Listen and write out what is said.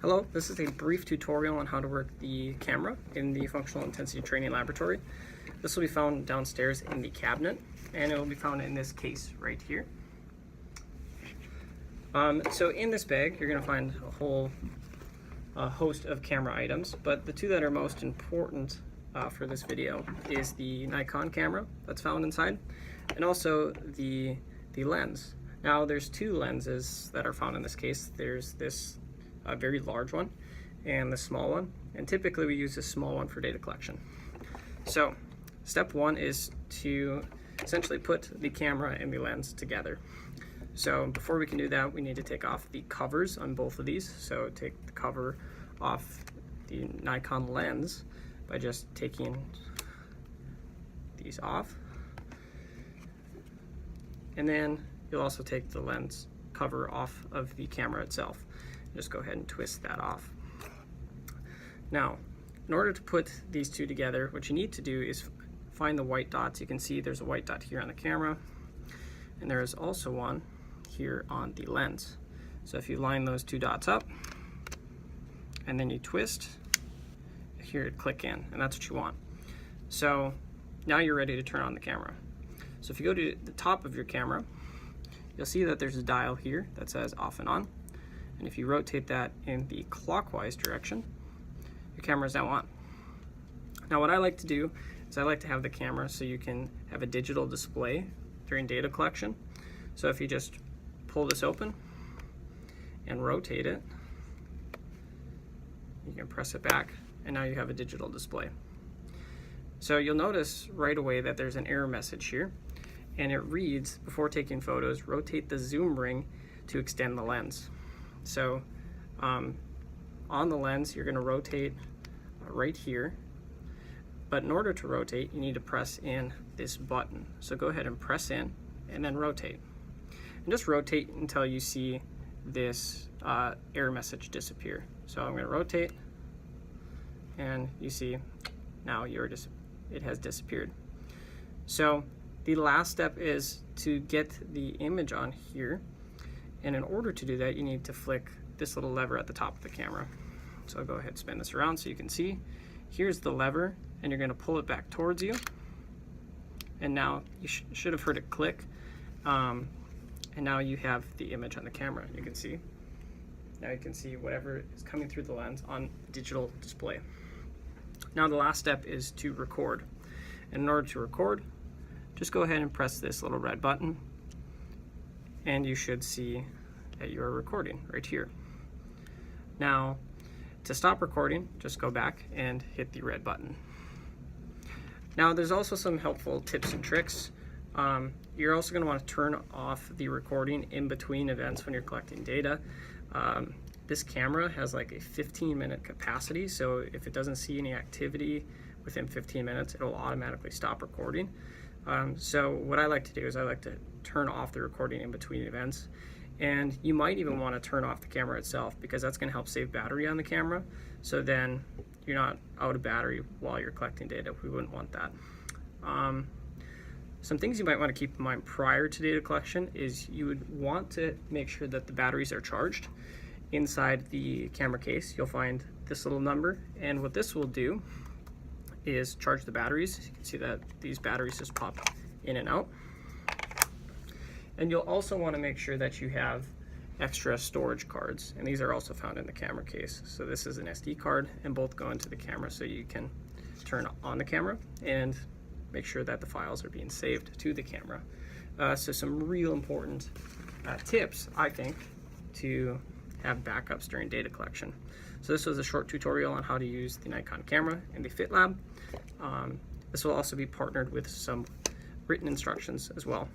Hello, this is a brief tutorial on how to work the camera in the Functional Intensity Training Laboratory. This will be found downstairs in the cabinet, and it will be found in this case right here. So in this bag, you're going to find a whole host of camera items, but the two that are most important for this video is the Nikon camera that's found inside, and also the lens. Now there's two lenses that are found in this case. There's this very large one and the small one, and typically we use this small one for data collection. So step one is to essentially put the camera and the lens together. So before we can do that, we need to take off the covers on both of these. So take the cover off the Nikon lens by just taking these off, and then you'll also take the lens cover off of the camera itself. Just go ahead and twist that off. Now, in order to put these two together, what you need to do is find the white dots. You can see there's a white dot here on the camera, and there is also one here on the lens. So if you line those two dots up, and then you twist, here it click in, and that's what you want. So now you're ready to turn on the camera. So if you go to the top of your camera, you'll see that there's a dial here that says off and on. And if you rotate that in the clockwise direction, your camera is now on. Now what I like to do is I like to have the camera so you can have a digital display during data collection. So if you just pull this open and rotate it, you can press it back, and now you have a digital display. So you'll notice right away that there's an error message here, and it reads, before taking photos, rotate the zoom ring to extend the lens. So on the lens, you're going to rotate right here, but in order to rotate, you need to press in this button. So go ahead and press in and then rotate. And just rotate until you see this error message disappear. So I'm going to rotate, and you see now it has disappeared. So the last step is to get the image on here, and in order to do that, you need to flick this little lever at the top of the camera. So I'll go ahead and spin this around so you can see. Here's the lever, and you're going to pull it back towards you, and now you should have heard it click, and now you have the image on the camera. You can see. Now you can see whatever is coming through the lens on digital display. Now the last step is to record. And in order to record, just go ahead and press this little red button, and you should see that you are recording right here. Now, to stop recording, just go back and hit the red button. Now there's also some helpful tips and tricks. You're also going to want to turn off the recording in between events when you're collecting data. This camera has like a 15-minute capacity, so if it doesn't see any activity within 15 minutes, it'll automatically stop recording. So what I like to do is I like to turn off the recording in between events, and you might even want to turn off the camera itself, because that's going to help save battery on the camera, so then you're not out of battery while you're collecting data. We wouldn't want that. Some things you might want to keep in mind prior to data collection is you would want to make sure that the batteries are charged. Inside the camera case, you'll find this little number, and what this will do is charge the batteries. You can see that these batteries just pop in and out. And you'll also want to make sure that you have extra storage cards, and these are also found in the camera case. So this is an SD card, and both go into the camera so you can turn on the camera and make sure that the files are being saved to the camera. So some real important tips, I think, to have backups during data collection. So this was a short tutorial on how to use the Nikon camera in the Fit Lab. This will also be partnered with some written instructions as well.